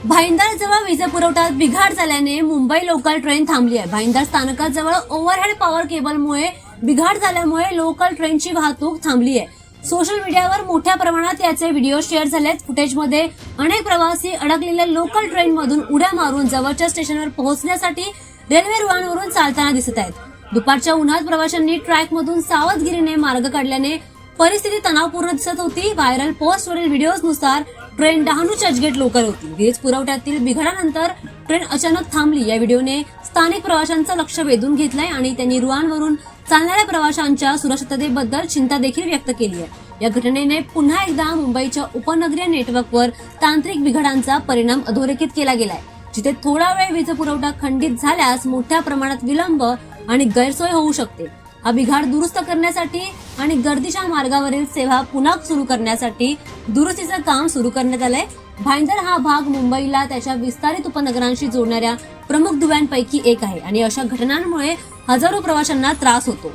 भाईंदर जवळ वीज पुरवठ्यात बिघाड झाल्याने मुंबई लोकल ट्रेन थांबली आहे। भाईंदर स्थानकाजवळ ओव्हरहेड पॉवर केबलमुळे बिघाड झाल्यामुळे लोकल ट्रेनची वाहतूक थांबली आहे। सोशल मीडियावर मोठ्या प्रमाणात याचे व्हिडिओ शेअर झालेत। फुटेजमध्ये अनेक प्रवासी अडकलेल्या लोकल ट्रेनमधून उड्या मारून जवळच्या स्टेशनवर पोहोचण्यासाठी रेल्वे रुळांवरून चालताना दिसत आहेत। दुपारच्या उन्हात प्रवाशांनी ट्रॅकमधून सावधगिरीने मार्ग काढल्याने परिस्थिती तणावपूर्ण दिसत होती। व्हायरल पोस्टवरील व्हिडिओनुसार ट्रेन डहाणू चर्चगेट लोकल होती। वीज पुरवठ्यातील बिघाडानंतर ट्रेन अचानक थांबली। या व्हिडिओने स्थानिक प्रवाशांचं लक्ष वेधून घेतलंय आणि त्यांनी रुळांवरून चालणाऱ्या प्रवाशांच्या सुरक्षिततेबद्दल चिंता देखील व्यक्त केली आहे। या घटनेने पुन्हा एकदा मुंबईच्या उपनगरीय नेटवर्कवर तांत्रिक बिघाडांचा परिणाम अधोरेखित केला गेलाय। जिथे थोडा वेळ वीज पुरवठा खंडित झाल्यास मोठ्या प्रमाणात विलंब आणि गैरसोय होऊ शकते। हा बिघाड दुरुस्त करण्यासाठी आणि गर्दीच्या मार्गावरील सेवा पुन्हा सुरू करण्यासाठी दुरुस्तीचं काम सुरू करण्यात आलंय। भाईंदर हा भाग मुंबईला त्याच्या विस्तारित उपनगरांशी जोडणाऱ्या प्रमुख दुव्यांपैकी एक आहे आणि अशा घटनांमुळे हजारो प्रवाशांना त्रास होतो।